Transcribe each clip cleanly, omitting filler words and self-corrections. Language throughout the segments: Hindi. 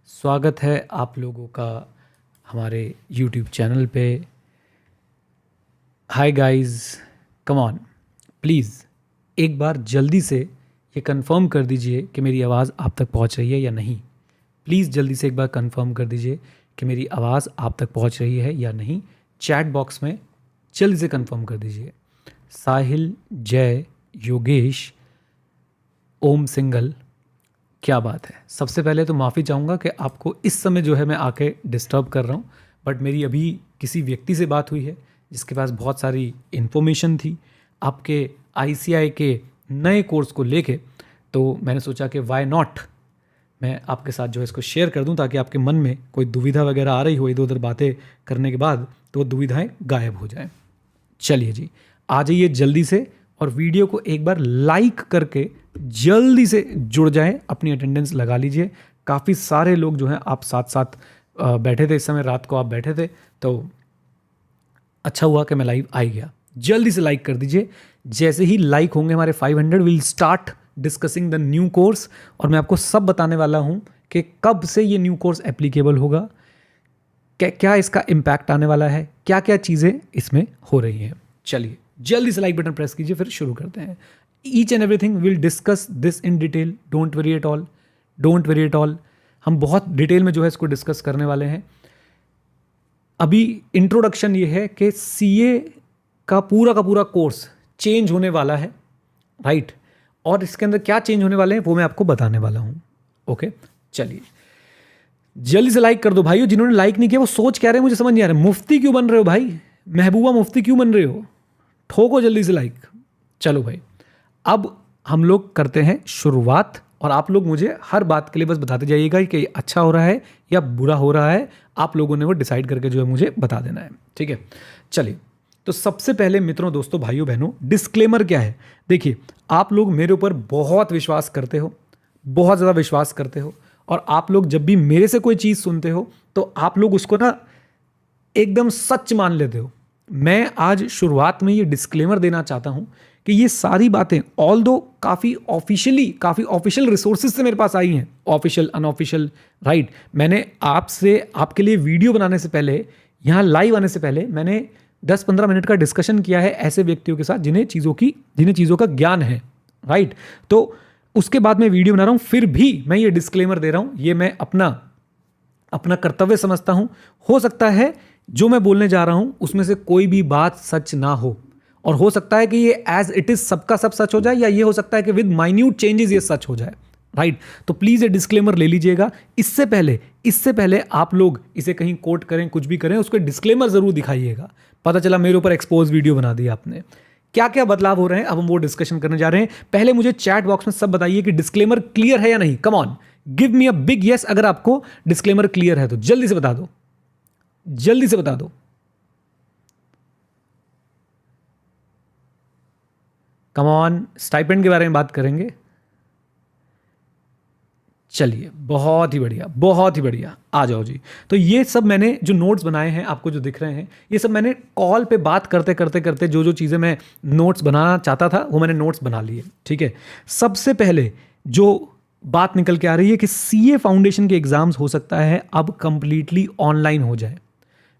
स्वागत है आप लोगों का हमारे YouTube चैनल पे। Hi guys, come on please एक बार जल्दी से ये कंफर्म कर दीजिए कि मेरी आवाज़ आप तक पहुंच रही है या नहीं। प्लीज़ जल्दी से एक बार कंफर्म कर दीजिए कि मेरी आवाज़ आप तक पहुंच रही है या नहीं। चैट बॉक्स में जल्दी से कंफर्म कर दीजिए। साहिल, जय, योगेश, ओम सिंगल, क्या बात है। सबसे पहले तो माफ़ी चाहूँगा कि आपको इस समय जो है मैं आके डिस्टर्ब कर रहा हूँ, बट मेरी अभी किसी व्यक्ति से बात हुई है जिसके पास बहुत सारी इन्फॉर्मेशन थी आपके आईसीआई के नए कोर्स को लेके। तो मैंने सोचा कि वाई नॉट मैं आपके साथ जो है इसको शेयर कर दूं ताकि आपके मन में कोई दुविधा वगैरह आ रही हो इधर उधर बातें करने के बाद तो वो दुविधाएं गायब हो जाएं। चलिए जी, आ जाइए जल्दी से और वीडियो को एक बार लाइक करके जल्दी से जुड़ जाएं, अपनी अटेंडेंस लगा लीजिए। काफ़ी सारे लोग जो हैं आप साथ साथ बैठे थे, इस समय रात को आप बैठे थे, तो अच्छा हुआ कि मैं लाइव आ गया। जल्दी से लाइक कर दीजिए। जैसे ही लाइक होंगे हमारे 500 will start discussing the new course, और मैं आपको सब बताने वाला हूं कि कब से ये न्यू कोर्स एप्लीकेबल होगा, क्या क्या इसका इम्पैक्ट आने वाला है, क्या क्या चीज़ें इसमें हो रही हैं। चलिए जल्दी से लाइक बटन प्रेस कीजिए, फिर शुरू करते हैं। Each and everything will discuss this in detail, don't worry at all, don't worry at all. हम बहुत डिटेल में जो है इसको डिस्कस करने वाले हैं। अभी इंट्रोडक्शन ये है कि सीए का पूरा कोर्स चेंज होने वाला है, राइट? और इसके अंदर क्या चेंज होने वाले हैं वो मैं आपको बताने वाला हूँ। ओके, चलिए जल्दी से लाइक कर दो भाइयों। जिन्होंने लाइक नहीं किया वो सोच क्या रहे हैं मुझे समझ नहीं आ रहा है। मुफ्ती क्यों बन रहे हो भाई? महबूबा मुफ्ती क्यों बन रहे हो? ठोको जल्दी से लाइक। चलो भाई, अब हम लोग करते हैं शुरुआत, और आप लोग मुझे हर बात के लिए बस बताते जाइएगा कि अच्छा हो रहा है या बुरा हो रहा है। आप लोगों ने वो डिसाइड करके जो है मुझे बता देना है, ठीक है? चलिए, तो सबसे पहले मित्रों, दोस्तों, भाइयों बहनों, डिस्क्लेमर क्या है। देखिए, आप लोग मेरे ऊपर बहुत विश्वास करते हो, बहुत ज़्यादा विश्वास करते हो, और आप लोग जब भी मेरे से कोई चीज़ सुनते हो तो आप लोग उसको ना एकदम सच मान लेते हो। मैं आज शुरुआत में ये डिस्क्लेमर देना चाहता हूं कि ये सारी बातें ऑल्दो काफ़ी ऑफिशियल रिसोर्सेज से मेरे पास आई हैं, ऑफिशियल, अनऑफिशियल, राइट। मैंने आपसे, आपके लिए वीडियो बनाने से पहले, यहाँ लाइव आने से पहले मैंने 10-15 मिनट का डिस्कशन किया है ऐसे व्यक्तियों के साथ जिन्हें चीज़ों का ज्ञान है, राइट। तो उसके बाद मैं वीडियो बना रहा हूँ, फिर भी मैं ये डिस्क्लेमर दे रहा हूँ। ये मैं अपना कर्तव्य समझता हूँ। हो सकता है जो मैं बोलने जा रहा हूं उसमें से कोई भी बात सच ना हो, और हो सकता है कि ये एज इट इज सबका सब सच हो जाए, या ये हो सकता है कि विद माइन्यूट चेंजेस ये सच हो जाए, राइट। तो प्लीज ये डिस्क्लेमर ले लीजिएगा। इससे पहले आप लोग इसे कहीं कोट करें, कुछ भी करें, उसको डिस्क्लेमर जरूर दिखाइएगा। पता चला मेरे ऊपर एक्सपोज वीडियो बना दी आपने। क्या क्या बदलाव हो रहे हैं अब हम वो डिस्कशन करने जा रहे हैं। पहले मुझे चैट बॉक्स में सब बताइए कि डिस्क्लेमर क्लियर है या नहीं। Come on, give me a big yes अगर आपको डिस्क्लेमर क्लियर है तो जल्दी से बता दो, जल्दी से बता दो। कम ऑन, स्टाइपेंड के बारे में बात करेंगे। चलिए, बहुत ही बढ़िया, बहुत ही बढ़िया, आ जाओ जी। तो ये सब मैंने जो नोट्स बनाए हैं आपको जो दिख रहे हैं, ये सब मैंने कॉल पे बात करते करते जो चीज़ें मैं नोट्स बनाना चाहता था वो मैंने नोट्स बना लिए, ठीक है। सबसे पहले जो बात निकल के आ रही है कि सीए फाउंडेशन के एग्जाम्स हो सकता है अब कंप्लीटली ऑनलाइन हो जाए।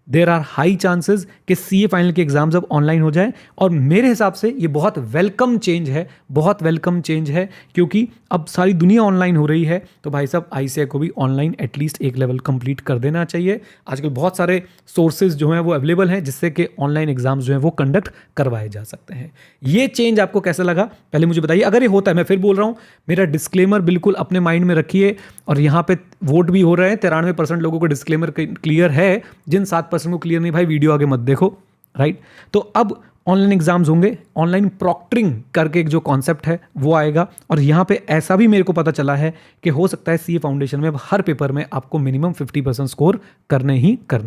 देर आर हाई चांसेस कि सीए फाइनल के एग्जाम्स अब ऑनलाइन हो जाए, और मेरे हिसाब से ये बहुत वेलकम चेंज है, बहुत वेलकम चेंज है, क्योंकि अब सारी दुनिया ऑनलाइन हो रही है। तो भाई साहब, आईसीआई को भी ऑनलाइन एटलीस्ट एक लेवल कंप्लीट कर देना चाहिए। आजकल बहुत सारे सोर्सेज जो हैं वो अवेलेबल हैं जिससे कि ऑनलाइन एग्जाम्स जो हैं वो कंडक्ट करवाए जा सकते हैं। ये चेंज आपको कैसा लगा पहले मुझे बताइए। अगर ये होता है, मैं फिर बोल रहा हूँ, मेरा डिस्क्लेमर बिल्कुल अपने माइंड में रखिए। और यहाँ पे वोट भी हो रहे हैं, 93% लोगों को डिस्क्लेमर क्लियर है। जिन 7% को क्लियर नहीं, भाई वीडियो आगे मत देखो, राइट। तो अब ऑनलाइन एग्जाम्स होंगे, ऑनलाइन प्रॉक्टरिंग करके एक जो कॉन्सेप्ट है वो आएगा। और यहाँ पे ऐसा भी मेरे को पता चला है कि हो सकता है सीए फाउंडेशन में अब हर पेपर में आपको मिनिमम 50% स्कोर करने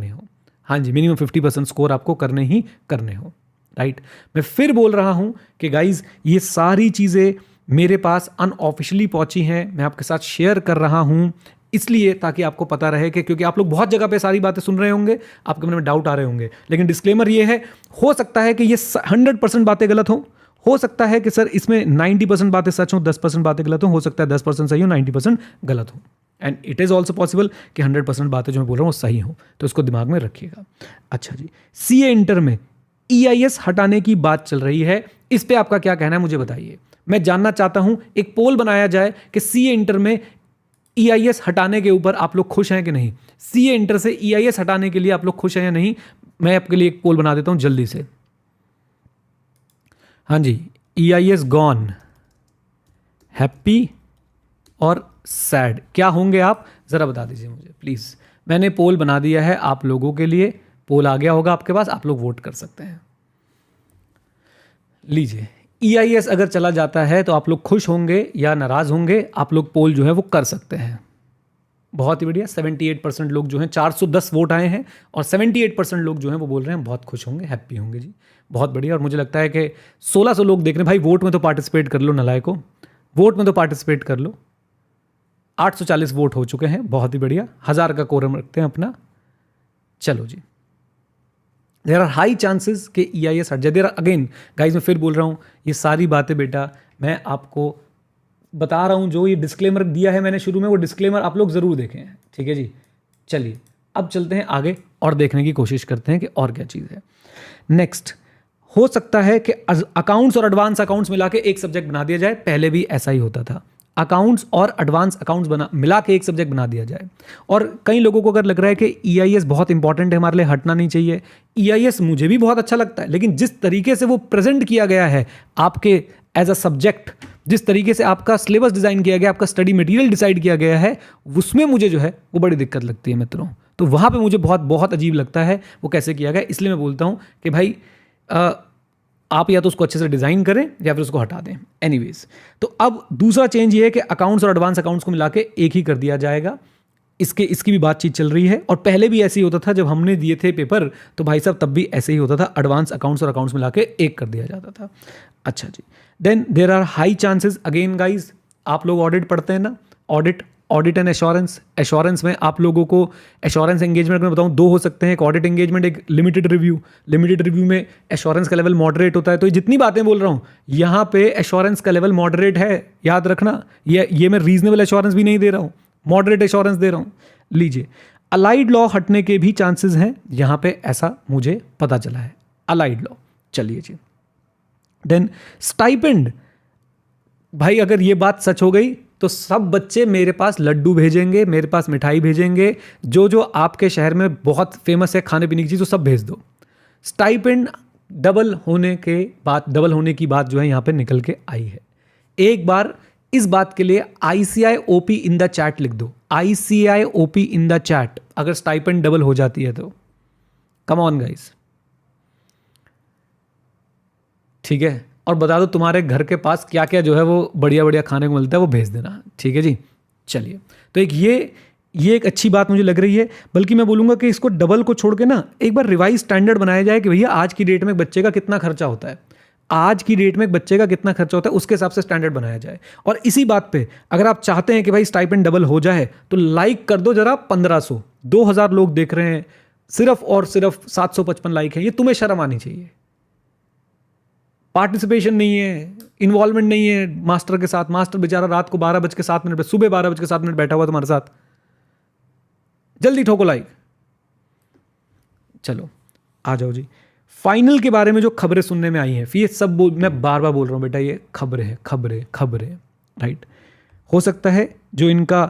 हो। हाँ जी, मिनिमम 50% स्कोर आपको करने हो, राइट। मैं फिर बोल रहा हूँ कि गाइज, ये सारी चीज़ें मेरे पास अनऑफिशियली पहुंची हैं, मैं आपके साथ शेयर कर रहा हूं इसलिए ताकि आपको पता रहे कि, क्योंकि आप लोग बहुत जगह पे सारी बातें सुन रहे होंगे, आपके मन में डाउट आ रहे होंगे। लेकिन डिस्क्लेमर ये है, हो सकता है कि ये 100% बातें गलत हो सकता है कि सर इसमें 90% बातें सच हों, 10% बातें गलत हों, हो सकता है 10% सही हो, 90% गलत हो, and it is also possible कि 100% बातें जो मैं बोल रहा हूँ वो सही हो, तो इसको दिमाग में रखिएगा। अच्छा जी, सीए इंटर में EIS हटाने की बात चल रही है, इस पे आपका क्या कहना है मुझे बताइए। मैं जानना चाहता हूं, एक पोल बनाया जाए कि सीए इंटर में EIS हटाने के ऊपर आप लोग खुश हैं कि नहीं। सीए इंटर से EIS हटाने के लिए आप लोग खुश हैं या नहीं, मैं आपके लिए एक पोल बना देता हूं जल्दी से। हाँ जी, EIS गॉन, हैप्पी और सैड, क्या होंगे आप जरा बता दीजिए मुझे प्लीज। मैंने पोल बना दिया है आप लोगों के लिए, पोल आ गया होगा आपके पास, आप लोग वोट कर सकते हैं। लीजिए, EIS अगर चला जाता है तो आप लोग खुश होंगे या नाराज होंगे, आप लोग पोल जो है वो कर सकते हैं। बहुत ही बढ़िया, 78% लोग जो हैं, 410 वोट आए हैं और 78% लोग जो हैं वो बोल रहे हैं बहुत खुश होंगे, हैप्पी होंगे जी। बहुत बढ़िया, और मुझे लगता है कि 1600 लोग देख रहे हैं। भाई वोट में तो पार्टिसिपेट कर लो नलायको, वोट में तो पार्टिसिपेट कर लो। 840 वोट हो चुके हैं, बहुत ही बढ़िया, 1000 का कोरम रखते हैं अपना। चलो जी, देर आर हाई चांसेस कि EIS हट जाए। देर आर, अगेन गाइज मैं फिर बोल रहा हूँ, ये सारी बातें बेटा मैं आपको बता रहा हूँ, जो ये डिस्क्लेमर दिया है मैंने शुरू में, वो डिस्क्लेमर आप लोग ज़रूर देखें, ठीक है जी। चलिए अब चलते हैं आगे और देखने की कोशिश करते हैं कि और क्या चीज़ है। नेक्स्ट, हो सकता है कि अकाउंट्स और एडवांस अकाउंट्स मिला के एक सब्जेक्ट बना दिया जाए, पहले भी ऐसा ही होता था, अकाउंट्स और एडवांस अकाउंट्स बना मिला के एक सब्जेक्ट बना दिया जाए। और कई लोगों को अगर लग रहा है कि EIS बहुत इंपॉर्टेंट है हमारे लिए, हटना नहीं चाहिए, EIS मुझे भी बहुत अच्छा लगता है, लेकिन जिस तरीके से वो प्रेजेंट किया गया है आपके एज अ सब्जेक्ट, जिस तरीके से आपका सिलेबस डिज़ाइन किया गया, आपका स्टडी मटेरियल डिसाइड किया गया है, उसमें मुझे जो है वो बड़ी दिक्कत लगती है मित्रों। तो वहाँ पे मुझे बहुत बहुत अजीब लगता है वो कैसे किया गया। इसलिए मैं बोलता हूँ कि भाई आप या तो उसको अच्छे से डिज़ाइन करें या फिर उसको हटा दें। एनीवेज, तो अब दूसरा चेंज ये है कि अकाउंट्स और एडवांस अकाउंट्स को मिला के एक ही कर दिया जाएगा। इसकी भी बातचीत चल रही है, और पहले भी ऐसे ही होता था, जब हमने दिए थे पेपर तो भाई साहब तब भी ऐसे ही होता था, एडवांस अकाउंट्स और अकाउंट्स मिला के एक कर दिया जाता था। अच्छा जी, then there are high chances, again guys आप लोग ऑडिट पढ़ते हैं ना, ऑडिट एंड एश्योरेंस में आप लोगों को एश्योरेंस एंगेजमेंट में बताऊं, दो हो सकते हैं, एक ऑडिट एंगेजमेंट, एक लिमिटेड रिव्यू में एश्योरेंस का लेवल मॉडरेट होता है। तो जितनी बातें बोल रहा हूं यहाँ पे एश्योरेंस का लेवल मॉडरेट है, याद रखना। ये मैं रीजनेबल एश्योरेंस भी नहीं दे रहा हूं, मॉडरेट एश्योरेंस दे रहा हूं। लीजिए, अलाइड लॉ हटने के भी चांसेस हैं यहां पे, ऐसा मुझे पता चला है, अलाइड लॉ। चलिए जी, देन स्टाइपेंड, भाई अगर ये बात सच हो गई तो सब बच्चे मेरे पास लड्डू भेजेंगे, मेरे पास मिठाई भेजेंगे, जो आपके शहर में बहुत फेमस है खाने पीने की चीज़, वो सब भेज दो। स्टाइपेंड डबल होने की बात जो है यहाँ पे निकल के आई है। एक बार इस बात के लिए ICIOP इन द चैट लिख दो, ICIOP इन द चैट, अगर स्टाइपेंड डबल हो जाती है तो। कम ऑन गाइस, ठीक है, और बता दो तुम्हारे घर के पास क्या क्या जो है वो बढ़िया बढ़िया खाने को मिलता है, वो भेज देना, ठीक है जी। चलिए, तो ये एक अच्छी बात मुझे लग रही है। बल्कि मैं बोलूँगा कि इसको डबल को छोड़ के ना एक बार रिवाइज स्टैंडर्ड बनाया जाए कि भैया आज की डेट में एक बच्चे का कितना खर्चा होता है, आज की डेट में एक बच्चे का कितना खर्चा होता है, उसके हिसाब से स्टैंडर्ड बनाया जाए। और इसी बात पे अगर आप चाहते हैं कि भाई स्टाइपेंड डबल हो जाए तो लाइक कर दो जरा 1500, 2000 लोग देख रहे हैं, सिर्फ और सिर्फ 755 लाइक है, ये तुम्हें शर्म आनी चाहिए। पार्टिसिपेशन नहीं है, इन्वॉल्वमेंट नहीं है मास्टर के साथ, मास्टर बेचारा रात को 12:07 पे, सुबह 12:07 बैठा हुआ तुम्हारे साथ, जल्दी ठोको लाइक। चलो आ जाओ जी, फाइनल के बारे में जो खबरें सुनने में आई हैं, फिर ये सब मैं बार बार बोल रहा हूं बेटा, ये खबरें, राइट। हो सकता है जो इनका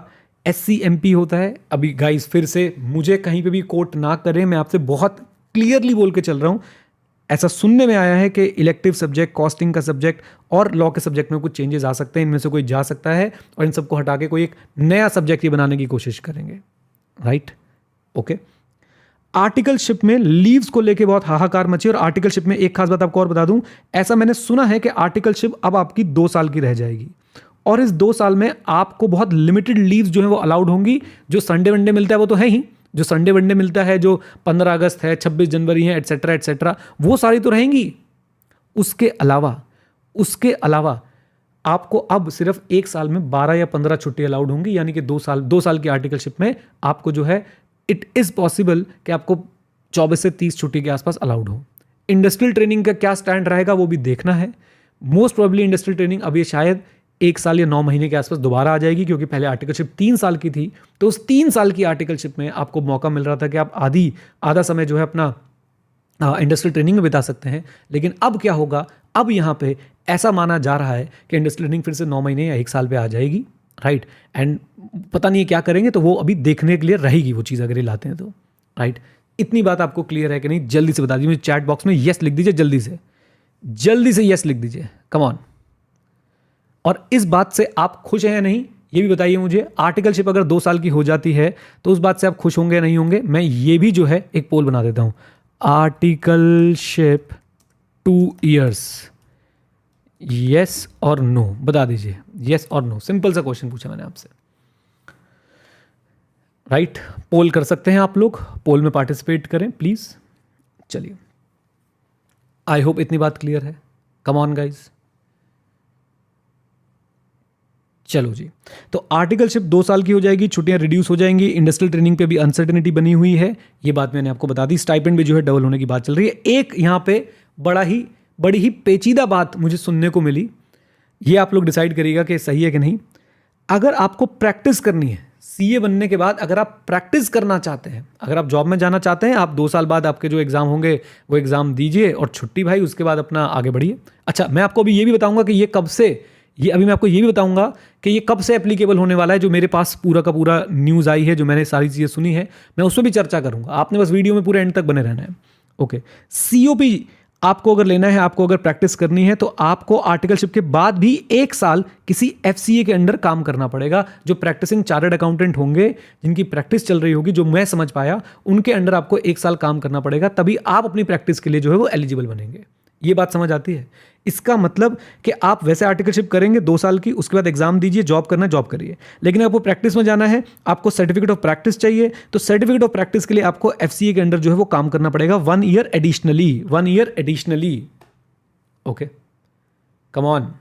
SCMP होता है, अभी गाइस फिर से मुझे कहीं पे भी कोट ना करें, मैं आपसे बहुत क्लियरली बोल के चल रहा हूं, ऐसा सुनने में आया है कि इलेक्टिव सब्जेक्ट, कॉस्टिंग का सब्जेक्ट और लॉ के सब्जेक्ट में कुछ चेंजेस आ सकते हैं, इनमें से कोई जा सकता है और इन सबको हटा के कोई एक नया सब्जेक्ट ये बनाने की कोशिश करेंगे, राइट, ओके। आर्टिकलशिप में लीव्स को लेके बहुत हाहाकार मची, और आर्टिकलशिप में एक खास बात आपको और बता दूं, ऐसा मैंने सुना है कि आर्टिकलशिप अब आपकी 2 साल की रह जाएगी, और इस 2 साल में आपको बहुत लिमिटेड लीव्स जो है वो अलाउड होंगी। जो संडे वनडे मिलता है वो तो है ही, जो संडे वनडे मिलता है, जो 15 अगस्त है, 26 जनवरी है, एटसेट्रा, वो सारी तो रहेंगी। उसके अलावा आपको अब सिर्फ 1 साल में 12 या 15 छुट्टी अलाउड होंगी, यानी कि 2 साल की आर्टिकलशिप में आपको जो है इट इज़ पॉसिबल कि आपको 24 से 30 छुट्टी के आसपास अलाउड हो। इंडस्ट्रियल ट्रेनिंग का क्या स्टैंड रहेगा वो भी देखना है, मोस्ट प्रोबेबली इंडस्ट्रियल ट्रेनिंग अब ये शायद 1 साल या 9 महीने के आसपास दोबारा आ जाएगी, क्योंकि पहले आर्टिकलशिप 3 साल की थी। तो उस 3 साल की आर्टिकलशिप में आपको मौका मिल रहा था कि आप आधा समय जो है अपना इंडस्ट्रियल ट्रेनिंग में बिता सकते हैं। लेकिन अब क्या होगा, अब यहाँ पे ऐसा माना जा रहा है कि इंडस्ट्रियल ट्रेनिंग फिर से 9 महीने या 1 साल पे आ जाएगी, राइट। एंड पता नहीं क्या करेंगे, तो वो अभी देखने के लिए रहेगी वो चीज़, अगर ये लाते हैं तो, राइट। इतनी बात आपको क्लियर है कि नहीं? जल्दी से बता दीजिए मुझे चैट बॉक्स में यस लिख दीजिए, जल्दी से यस लिख दीजिए, कम ऑन। और इस बात से आप खुश हैं या नहीं, ये भी बताइए मुझे। आर्टिकलशिप अगर 2 साल की हो जाती है तो उस बात से आप खुश होंगे या नहीं होंगे? मैं ये भी जो है एक पोल बना देता हूं, आर्टिकलशिप 2 years, यस और नो, बता दीजिए यस और नो। सिंपल सा क्वेश्चन पूछा मैंने आपसे, राइट। पोल कर सकते हैं आप लोग, पोल में पार्टिसिपेट करें प्लीज। चलिए, आई होप इतनी बात क्लियर है। कम ऑन गाइज, चलो जी। तो आर्टिकलशिप 2 साल की हो जाएगी, छुट्टियां रिड्यूस हो जाएंगी, इंडस्ट्रियल ट्रेनिंग पे भी अनसर्टेनिटी बनी हुई है, ये बात मैंने आपको बता दी। स्टाइपेंड भी जो है डबल होने की बात चल रही है। एक यहां पे बड़ी ही पेचीदा बात मुझे सुनने को मिली, ये आप लोग डिसाइड करिएगा कि सही है कि नहीं। अगर आपको प्रैक्टिस करनी है सीए बनने के बाद, अगर आप प्रैक्टिस करना चाहते हैं, अगर आप जॉब में जाना चाहते हैं, आप 2 साल बाद आपके जो एग्जाम होंगे वो एग्जाम दीजिए और छुट्टी भाई, उसके बाद अपना आगे बढ़िए। अच्छा, मैं आपको अभी ये भी बताऊंगा कि मैं आपको ये भी बताऊंगा कि ये कब से एप्लीकेबल होने वाला है। जो मेरे पास पूरा का पूरा न्यूज़ आई है, जो मैंने सारी चीज़ें सुनी है, मैं उस पर भी चर्चा करूंगा। आपने बस वीडियो में पूरे एंड तक बने रहना है, ओके। सीओपी आपको अगर लेना है, आपको अगर प्रैक्टिस करनी है, तो आपको आर्टिकलशिप के बाद भी 1 साल किसी एफसीए के अंडर काम करना पड़ेगा। जो प्रैक्टिसिंग चार्टर्ड अकाउंटेंट होंगे, जिनकी प्रैक्टिस चल रही होगी, जो मैं समझ पाया, उनके अंडर आपको 1 साल काम करना पड़ेगा, तभी आप अपनी प्रैक्टिस के लिए जो है वो एलिजिबल बनेंगे। ये बात समझ आती है? इसका मतलब कि आप वैसे आर्टिकलशिप करेंगे 2 साल की, उसके बाद एग्जाम दीजिए, जॉब करना जॉब करिए। लेकिन आपको प्रैक्टिस में जाना है, आपको सर्टिफिकेट ऑफ प्रैक्टिस चाहिए, तो सर्टिफिकेट ऑफ प्रैक्टिस के लिए आपको एफसीए के अंडर जो है वो काम करना पड़ेगा 1 year additionally, okay, come on.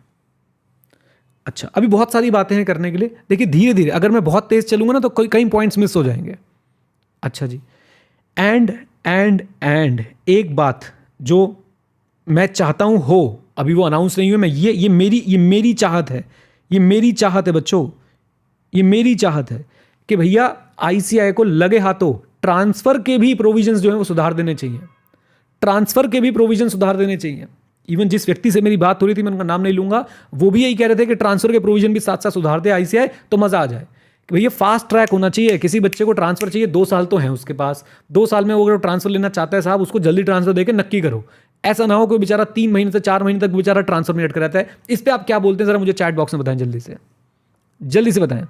अच्छा, अभी बहुत सारी बातें हैं करने के लिए। देखिए, धीरे धीरे, अगर मैं बहुत तेज चलूंगा ना तो कई पॉइंट्स मिस हो जाएंगे। अच्छा जी, एंड एक बात जो मैं चाहता हूं हो, अभी वो अनाउंस नहीं हुई, मैं ये मेरी चाहत है, ये मेरी चाहत है बच्चों, ये मेरी चाहत है कि भैया आईसीआई को लगे हाथों ट्रांसफर के भी प्रोविजंस जो है वो सुधार देने चाहिए। ट्रांसफर के भी प्रोविजन सुधार देने चाहिए। इवन जिस व्यक्ति से मेरी बात हो रही थी, मैं उनका नाम नहीं लूंगा, वो भी यही कह रहे थे कि ट्रांसफर के प्रोविजन भी साथ साथ सुधार दे आईसीआई, तो मजा आ जाए। कि भैया फास्ट ट्रैक होना चाहिए। किसी बच्चे को ट्रांसफर चाहिए, 2 साल तो है उसके पास, 2 साल में वो अगर ट्रांसफर लेना चाहता है साहब, उसको जल्दी ट्रांसफर देकर नक्की करो। ऐसा ना हो कोई बेचारा 3 महीने से 4 महीने तक बेचारा ट्रांसफर में अटका रहता है। इस पर आप क्या बोलते हैं, जरा मुझे चैट बॉक्स में बताएं, जल्दी से बताएं।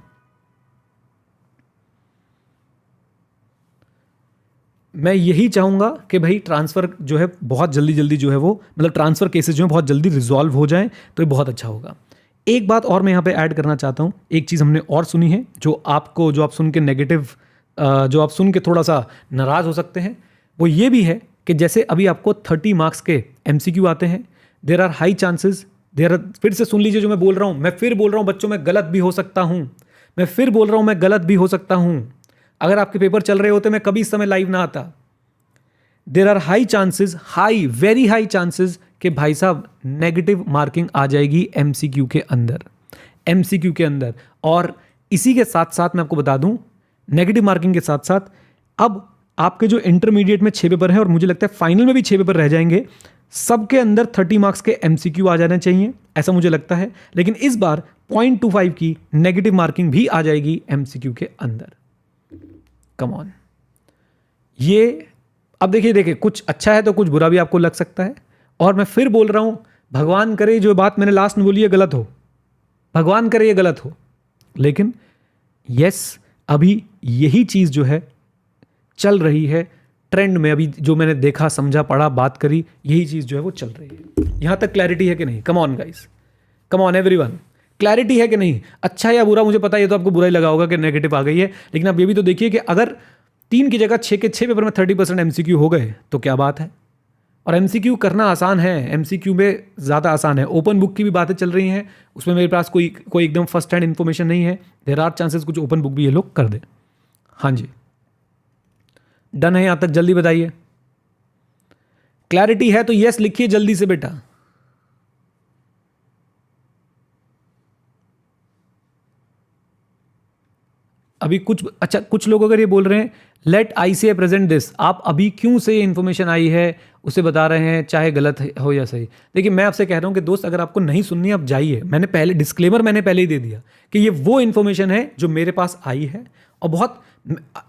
मैं यही चाहूंगा कि भाई ट्रांसफर जो है बहुत जल्दी जो है वो, मतलब ट्रांसफर केसेस जो है बहुत जल्दी रिजॉल्व हो जाएं, तो ये बहुत अच्छा होगा। एक बात और मैं यहाँ पे ऐड करना चाहता हूँ। एक चीज़ हमने और सुनी है, जो आप सुन के नेगेटिव, जो आप सुन के थोड़ा सा नाराज़ हो सकते हैं, वो ये भी है कि जैसे अभी आपको 30 मार्क्स के एमसीक्यू आते हैं, देयर आर हाई चांसेस, फिर से सुन लीजिए जो मैं बोल रहा हूँ, मैं फिर बोल रहा हूँ बच्चों, मैं गलत भी हो सकता हूँ, मैं फिर बोल रहा हूँ मैं गलत भी हो सकता हूँ। अगर आपके पेपर चल रहे होते मैं कभी इस समय लाइव ना आता। There are high chances, very high chances कि भाई साहब नेगेटिव मार्किंग आ जाएगी एमसीक्यू के अंदर। और इसी के साथ साथ मैं आपको बता दूं, नेगेटिव मार्किंग के साथ साथ अब आपके जो इंटरमीडिएट में 6 पेपर हैं, और मुझे लगता है फाइनल में भी 6 पेपर रह जाएंगे, सबके अंदर 30 मार्क्स के एमसीक्यू आ जाने चाहिए, ऐसा मुझे लगता है। लेकिन इस बार 0.25 की नेगेटिव मार्किंग भी आ जाएगी एमसीक्यू के अंदर। कम ऑन, ये अब देखिए कुछ अच्छा है तो कुछ बुरा भी आपको लग सकता है। और मैं फिर बोल रहा हूं, भगवान करे जो बात मैंने लास्ट में बोली है गलत हो, भगवान करे ये गलत हो, लेकिन यस, अभी यही चीज जो है चल रही है ट्रेंड में। अभी जो मैंने देखा, समझा, पढ़ा, बात करी, यही चीज जो है वो चल रही है। यहां तक क्लैरिटी है कि नहीं? Come on guys, come on everyone, clarity है कि नहीं? अच्छा या बुरा मुझे पता है, ये तो आपको बुरा ही लगा होगा कि नेगेटिव आ गई है, लेकिन आप ये भी तो देखिए कि अगर 3 की जगह 6 के 6 पेपर में 30% एमसीक्यू हो गए तो क्या बात है। और एमसीक्यू करना आसान है, एमसीक्यू में ज़्यादा आसान है। ओपन बुक की भी बातें चल रही हैं, उसमें मेरे पास कोई एकदम फर्स्ट हैंड इन्फॉर्मेशन नहीं है। देयर आर चांसेस कुछ ओपन बुक भी ये लोग कर दे। हाँ जी, डन है यहाँ तक? जल्दी बताइए, क्लैरिटी है तो यस लिखिए जल्दी से बेटा। अभी कुछ लोग अगर ये बोल रहे हैं लेट ICAI प्रेजेंट दिस, आप अभी क्यों से ये इन्फॉर्मेशन आई है उसे बता रहे हैं, चाहे गलत हो या सही। देखिए मैं आपसे कह रहा हूँ कि दोस्त अगर आपको नहीं सुननी आप जाइए, मैंने पहले ही दे दिया कि ये वो इन्फॉर्मेशन है जो मेरे पास आई है, और बहुत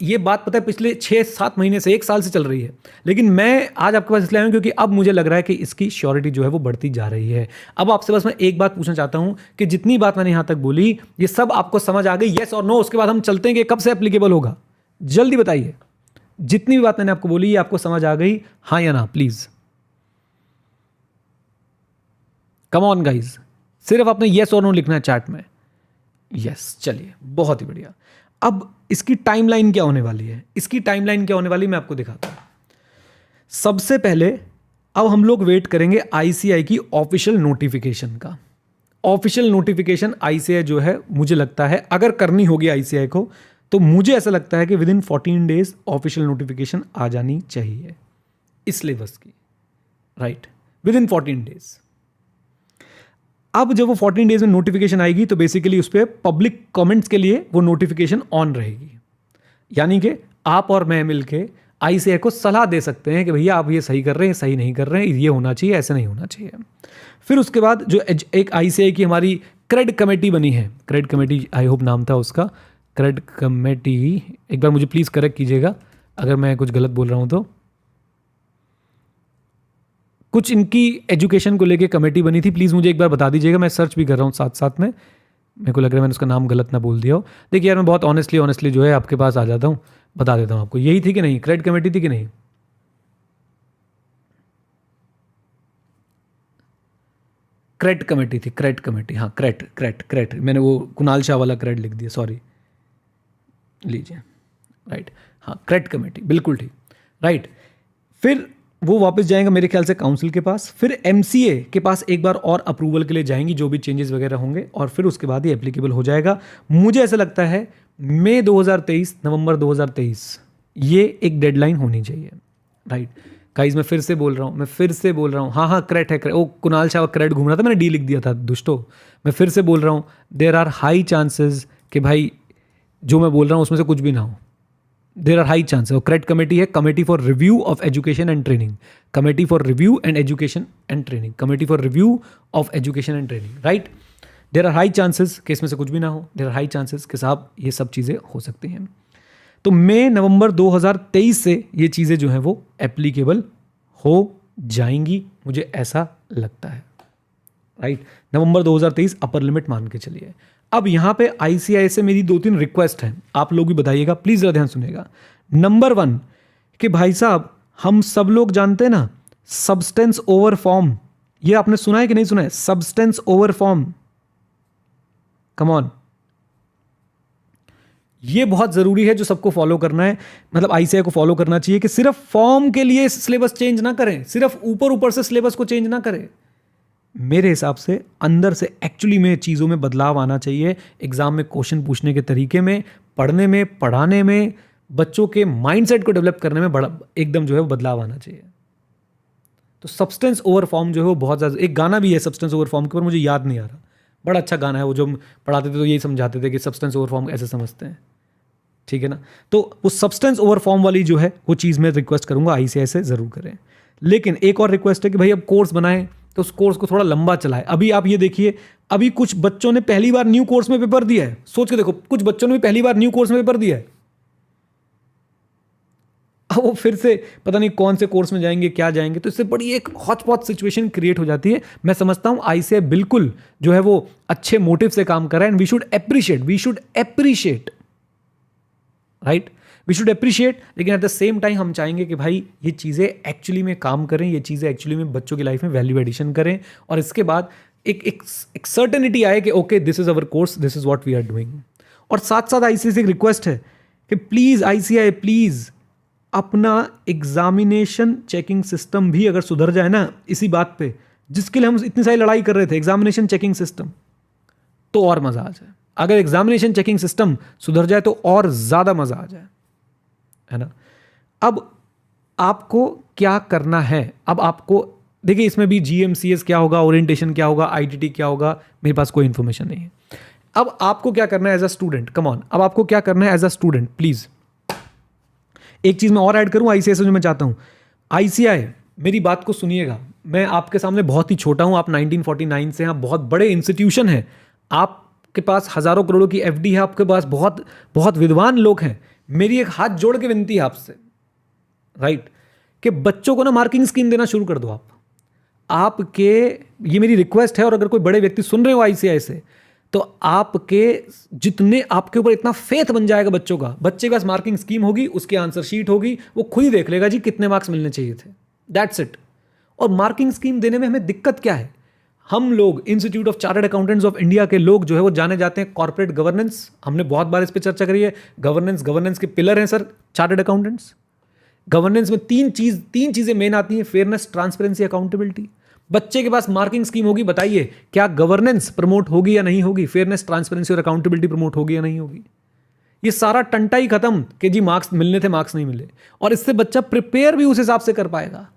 ये बात पता है पिछले 6-7 महीने से 1 साल से चल रही है, लेकिन मैं आज आपके पास इसलिए आया हूं क्योंकि अब मुझे लग रहा है कि इसकी श्योरिटी जो है वो बढ़ती जा रही है। अब आपसे बस मैं एक बात पूछना चाहता हूं कि जितनी बात मैंने यहां तक बोली ये सब आपको समझ आ गई, येस और नो? उसके बाद हम चलते हैं कि कब से एप्लीकेबल होगा। जल्दी बताइए, जितनी भी बात मैंने आपको बोली ये आपको समझ आ गई, हाँ या ना? प्लीज कम ऑन गाइज, सिर्फ आपने येस और नो लिखना है चैट में। यस, चलिए बहुत ही बढ़िया। अब इसकी टाइमलाइन क्या होने वाली है, इसकी टाइमलाइन क्या होने वाली मैं आपको दिखाता हूं। सबसे पहले अब हम लोग वेट करेंगे ICAI की ऑफिशियल नोटिफिकेशन का। ऑफिशियल नोटिफिकेशन ICAI जो है, मुझे लगता है अगर करनी होगी ICAI को, तो मुझे ऐसा लगता है कि within 14 days official notification आ जानी चाहिए इस सिलेबस की, राइट? With in 14 days. अब जब वो 14 डेज में नोटिफिकेशन आएगी तो बेसिकली उस पर पब्लिक कमेंट्स के लिए वो नोटिफिकेशन ऑन रहेगी, यानी कि आप और मैं मिलके ICAI को सलाह दे सकते हैं कि भैया आप ये सही कर रहे हैं, सही नहीं कर रहे हैं, ये होना चाहिए, ऐसे नहीं होना चाहिए। फिर उसके बाद जो एक ICAI की हमारी क्रेड कमेटी बनी है, क्रेड कमेटी आई होप नाम था उसका, क्रेड कमेटी, एक बार मुझे प्लीज़ करेक्ट कीजिएगा अगर मैं कुछ गलत बोल रहा हूँ तो। कुछ इनकी एजुकेशन को लेके कमेटी बनी थी, प्लीज़ मुझे एक बार बता दीजिएगा, मैं सर्च भी कर रहा हूँ साथ साथ में, मेरे को लग रहा है मैंने उसका नाम गलत ना बोल दिया हो। देखिए यार मैं बहुत ऑनेस्टली जो है आपके पास आ जाता हूँ, बता देता हूँ आपको। यही थी कि नहीं, क्रेड कमेटी थी कि नहीं? क्रेड कमेटी थी, क्रेड कमेटी, हाँ क्रेड, मैंने वो कुणाल शाह वाला क्रेड लिख दिया, सॉरी, लीजिए, राइट, हाँ क्रेड कमेटी, बिल्कुल ठीक, राइट। फिर वो वापस जाएंगे मेरे ख्याल से काउंसिल के पास, फिर MCA के पास एक बार और अप्रूवल के लिए जाएंगी जो भी चेंजेस वगैरह होंगे, और फिर उसके बाद ये एप्लीकेबल हो जाएगा। मुझे ऐसा लगता है मई 2023, नवंबर 2023 ये एक डेडलाइन होनी चाहिए, राइट गाइस? मैं फिर से बोल रहा हूँ, हाँ क्रेड है, ओ कुणाल शाह क्रेड घूम रहा था, मैंने डी लिख दिया था दुष्टो। मैं फिर से बोल रहा हूँ, देयर आर हाई चांसेस कि भाई जो मैं बोल रहा हूँ उसमें से कुछ भी ना हो, देर आर हाई चांसेस। और क्रेड कमेटी है committee for review of education and training, committee for review and education and training, committee for review of education and training, right? There are high chances कि इसमें से कुछ भी ना हो, देर आर हाई चांसेस कि साहब ये सब चीज़ें हो सकती हैं। तो मई नवंबर 2023 से ये चीज़ें जो हैं वो एप्लीकेबल हो जाएंगी, मुझे ऐसा लगता है, राइट? नवंबर 2023 अपर लिमिट मान के चलिए। अब यहाँ पे ICAI से मेरी 2-3 रिक्वेस्ट हैं, आप लोग भी बताइएगा, प्लीज़ ज़रा ध्यान सुनिएगा। नंबर 1 कि भाई साहब हम सब लोग जानते हैं ना सब्सटेंस ओवर फॉर्म, ये आपने सुना है कि नहीं सुना है? Substance over form, come on, ये बहुत ज़रूरी है जो सबको फॉलो करना है, मतलब ICAI को फॉलो करना चाहिए कि सिर्फ फॉर्म के लिए सिलेबस चेंज ना करें, सिर्फ ऊपर से सिलेबस को चेंज ना करें। मेरे हिसाब से अंदर से एक्चुअली में चीज़ों में बदलाव आना चाहिए, एग्जाम में क्वेश्चन पूछने के तरीके में, पढ़ने में, पढ़ाने में, बच्चों के माइंडसेट को डेवलप करने में बड़ा एकदम जो है वो बदलाव आना चाहिए। तो सब्सटेंस ओवर फॉर्म जो है वो बहुत ज़्यादा, एक गाना भी है सब्सटेंस ओवर फॉर्म के ऊपर, मुझे याद नहीं आ रहा, बड़ा अच्छा गाना है वो, जो हम पढ़ाते थे तो यही समझाते थे कि सब्सटेंस ओवर फॉर्म ऐसे समझते हैं, ठीक है ना? तो वो सब्सटेंस ओवर फॉर्म वाली जो है वो चीज़ मैं रिक्वेस्ट करूंगा ICAI से ज़रूर करें। लेकिन एक और रिक्वेस्ट है कि भाई अब कोर्स बनाएं तो उस कोर्स को थोड़ा लंबा चलाएं। अभी आप ये देखिए, अभी कुछ बच्चों ने पहली बार न्यू कोर्स में पेपर दिया है, सोच के देखो, कुछ बच्चों ने भी पहली बार न्यू कोर्स में पेपर दिया है, अब वो फिर से पता नहीं कौन से कोर्स में जाएंगे, क्या जाएंगे, तो इससे बड़ी एक हॉटपॉट सिचुएशन क्रिएट हो जाती है। मैं समझता हूं ICAI बिल्कुल जो है वो अच्छे मोटिव से काम कर रहा है, and we should appreciate, right? We should appreciate, लेकिन एट द सेम टाइम हम चाहेंगे कि भाई ये चीज़ें एक्चुअली में काम करें, ये चीज़ें एक्चुअली में बच्चों की लाइफ में वैल्यू एडिशन करें, और इसके बाद एक सर्टेनिटी आए कि okay this is our course, this is what we are doing. और साथ साथ ICAI से एक रिक्वेस्ट है कि प्लीज़ ICAI प्लीज़ अपना एग्जामिनेशन चेकिंग सिस्टम भी अगर सुधर जाए ना, इसी बात पे जिसके लिए हम इतनी सारी लड़ाई कर रहे थे, एग्जामिनेशन चेकिंग सिस्टम, तो और मज़ा आ जाए। अगर एग्जामिनेशन चेकिंग सिस्टम सुधर जाए तो और ज़्यादा मज़ा आ जाए, है ना? अब आपको क्या करना है, अब आपको देखिए, इसमें भी GMCS क्या होगा, ओरिएंटेशन क्या होगा, ITT क्या होगा, मेरे पास कोई इन्फॉर्मेशन नहीं है। अब आपको क्या करना है as a student, come on, अब आपको क्या करना है एज अ स्टूडेंट, प्लीज एक चीज मैं और ऐड करूं आईसीआई से जो मैं चाहता हूं। आईसीआई, मेरी बात को सुनिएगा, मैं आपके सामने बहुत ही छोटा हूं, आप 1949 से हैं, आप बहुत बड़े इंस्टीट्यूशन हैं, आपके पास हजारों करोड़ों की एफडी है, आपके पास बहुत बहुत विद्वान लोग हैं। मेरी एक हाथ जोड़ के विनती है आपसे, राइट, कि बच्चों को ना मार्किंग स्कीम देना शुरू कर दो आप। आपके, ये मेरी रिक्वेस्ट है, और अगर कोई बड़े व्यक्ति सुन रहे हो आईसीआई से, तो आपके जितने आपके ऊपर इतना फेथ बन जाएगा बच्चों का, बच्चे के पास मार्किंग स्कीम होगी, उसकी आंसर शीट होगी, वो खुद ही देख लेगा जी कितने मार्क्स मिलने चाहिए थे, दैट्स इट। और मार्किंग स्कीम देने में हमें दिक्कत क्या है? हम लोग institute of chartered accountants of India के लोग जो है वो जाने जाते हैं कॉर्पोरेट गवर्नेंस, हमने बहुत बार इस पर चर्चा करी है। गवर्नेंस के पिलर हैं सर चार्टर्ड अकाउंटेंट्स। गवर्नेंस में तीन चीजें मेन आती हैं, फेयरनेस, ट्रांसपेरेंसी, अकाउंटेबिलिटी। बच्चे के पास मार्किंग स्कीम होगी, बताइए क्या गवर्नेंस प्रमोट होगी या नहीं होगी, फेयरनेस, ट्रांसपेरेंसी और अकाउंटेबिलिटी प्रमोट होगी या नहीं होगी? ये सारा टंटा ही खत्म कि जी मार्क्स मिलने थे, मार्क्स नहीं मिले। और इससे बच्चा प्रिपेयर भी उस हिसाब से कर पाएगा,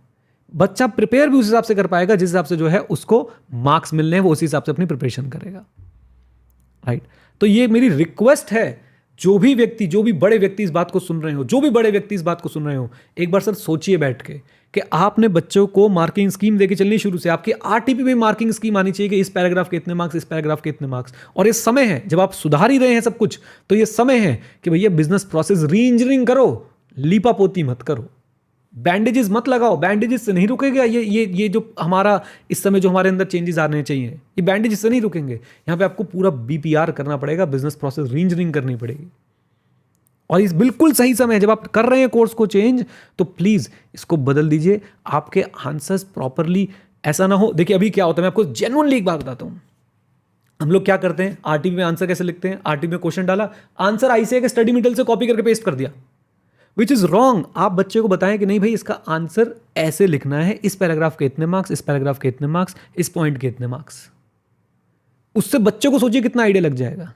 बच्चा प्रिपेयर भी उस हिसाब से कर पाएगा जिस हिसाब से जो है उसको मार्क्स मिलने हैं, वो उसी हिसाब से अपनी प्रिपरेशन करेगा, राइट। तो ये मेरी रिक्वेस्ट है, जो भी व्यक्ति, जो भी बड़े व्यक्ति इस बात को सुन रहे हो, जो भी बड़े व्यक्ति इस बात को सुन रहे हो, एक बार सर सोचिए बैठ के कि आपने बच्चों को मार्किंग स्कीम देके चलनी शुरू से, आपकी आरटीपी में मार्किंग स्कीम आनी चाहिए कि इस पैराग्राफ के इतने मार्क्स, इस पैराग्राफ के इतने मार्क्स। और ये समय है, जब आप सुधार ही रहे हैं सब कुछ, तो ये समय है कि भैया बिजनेस प्रोसेस री इंजीनियरिंग करो, लीपा पोती मत करो, बैंडेजेस मत लगाओ। बैंडेजेस से नहीं रुकेगा ये जो हमारा इस समय जो हमारे अंदर चेंजेस आने चाहिए, ये बैंडेजेस से नहीं रुकेंगे। यहाँ पे आपको पूरा बीपीआर करना पड़ेगा, बिजनेस प्रोसेस री इंजीनियरिंग करनी पड़ेगी। और इस बिल्कुल सही समय जब आप कर रहे हैं कोर्स को चेंज, तो प्लीज इसको बदल दीजिए। आपके आंसर्स प्रॉपरली, ऐसा ना हो, देखिए अभी क्या होता है, मैं आपको जेन्युइनली एक बात बताता हूं। हम लोग क्या करते हैं, आरटीपी में आंसर कैसे लिखते हैं, आरटीपी में क्वेश्चन डाला, आंसर आईसीआई के स्टडी मटेरियल से कॉपी करके पेस्ट कर दिया, विच इज रॉन्ग। आप बच्चे को बताएं कि नहीं भाई इसका आंसर ऐसे लिखना है, इस पैराग्राफ के इतने मार्क्स, इस पैराग्राफ के इतने मार्क्स, इस पॉइंट के इतने मार्क्स। उससे बच्चे को सोचिए कितना आइडिया लग जाएगा,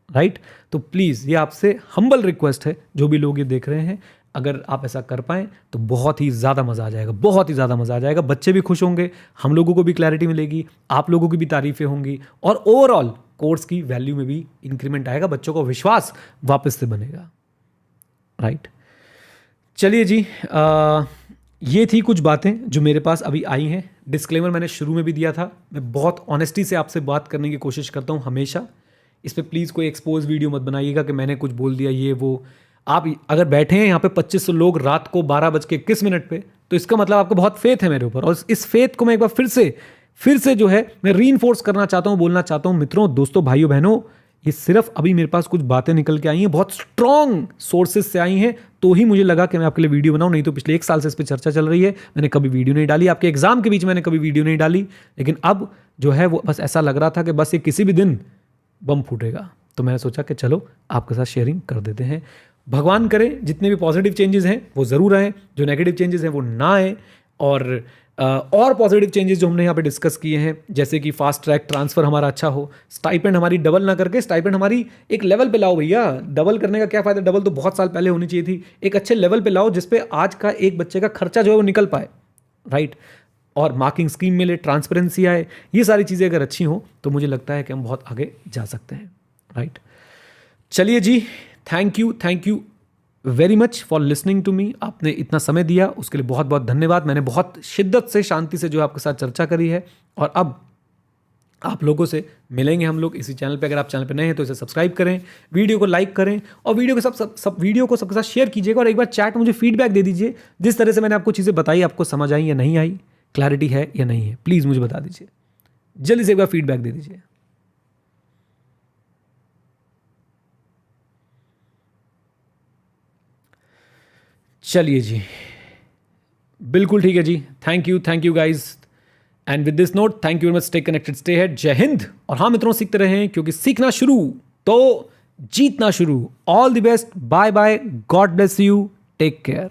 राइट। तो प्लीज ये आपसे हम्बल रिक्वेस्ट है, जो भी लोग ये देख रहे हैं, अगर आप ऐसा कर पाएं तो बहुत ही ज़्यादा मज़ा आ जाएगा, बहुत ही ज़्यादा मज़ा आ जाएगा। बच्चे भी खुश होंगे, हम लोगों को भी क्लैरिटी मिलेगी, आप लोगों की भी तारीफें होंगी, और ओवरऑल कोर्स की वैल्यू में भी इंक्रीमेंट आएगा, बच्चों को विश्वास वापस से बनेगा, राइट। चलिए जी, ये थी कुछ बातें जो मेरे पास अभी आई हैं। डिस्क्लेमर मैंने शुरू में भी दिया था, मैं बहुत ऑनेस्टी से आपसे बात करने की कोशिश करता हूँ हमेशा। इस पर प्लीज़ कोई एक्सपोज वीडियो मत बनाइएगा कि मैंने कुछ बोल दिया ये वो। आप अगर बैठे हैं यहाँ पे 2500 लोग रात को 12:21 पे, तो इसका मतलब आपको बहुत फेथ है मेरे ऊपर, और इस फेथ को मैं एक बार फिर से जो है मैं रीइंफोर्स करना चाहता हूँ, बोलना चाहता हूँ मित्रों, दोस्तों, भाइयों, बहनों, ये सिर्फ अभी मेरे पास कुछ बातें निकल के आई हैं, बहुत स्ट्रॉन्ग सोर्सेज से आई हैं, तो ही मुझे लगा कि मैं आपके लिए वीडियो बनाऊं। नहीं तो पिछले 1 साल से इस पर चर्चा चल रही है, मैंने कभी वीडियो नहीं डाली, आपके एग्जाम के बीच मैंने कभी वीडियो नहीं डाली, लेकिन अब जो है वो बस ऐसा लग रहा था कि बस ये किसी भी दिन बम फूटेगा, तो मैंने सोचा कि चलो आपके साथ शेयरिंग कर देते हैं। भगवान करे जितने भी पॉजिटिव चेंजेस हैं वो ज़रूर आए, जो नेगेटिव चेंजेस हैं वो ना आए, और पॉजिटिव चेंजेस जो हमने यहाँ पे डिस्कस किए हैं, जैसे कि फास्ट ट्रैक ट्रांसफ़र हमारा अच्छा हो, स्टाइपेंड हमारी डबल ना करके स्टाइपेंड हमारी एक लेवल पे लाओ भैया। डबल करने का क्या फ़ायदा, डबल तो बहुत साल पहले होनी चाहिए थी, एक अच्छे लेवल पे लाओ जिसपे आज का एक बच्चे का खर्चा जो है वो निकल पाए, राइट। और मार्किंग स्कीम मिले, ट्रांसपेरेंसी आए, ये सारी चीज़ें अगर अच्छी हों तो मुझे लगता है कि हम बहुत आगे जा सकते हैं, राइट। चलिए जी, thank you very much for listening to me. आपने इतना समय दिया उसके लिए बहुत बहुत धन्यवाद। मैंने बहुत शिद्दत से, शांति से जो आपके साथ चर्चा करी है, और अब आप लोगों से मिलेंगे हम लोग इसी चैनल पे। अगर आप चैनल पे नए हैं तो इसे सब्सक्राइब करें, वीडियो को लाइक करें, और वीडियो को सब वीडियो को सबके साथ शेयर कीजिएगा, और एक बार चैट मुझे फीडबैक दे दीजिए, जिस तरह से मैंने आपको चीज़ें बताई आपको समझ आई या नहीं आई, क्लैरिटी है या नहीं है, प्लीज़ मुझे बता दीजिए, जल्दी से एक बार फीडबैक दे दीजिए। चलिए जी, बिल्कुल ठीक है जी, thank you guys, and with this note, thank you very much, stay connected, stay head, जय हिंद। और हाँ मित्रों, सीखते रहें, क्योंकि सीखना शुरू तो जीतना शुरू। All the best, bye bye, God bless you, take care.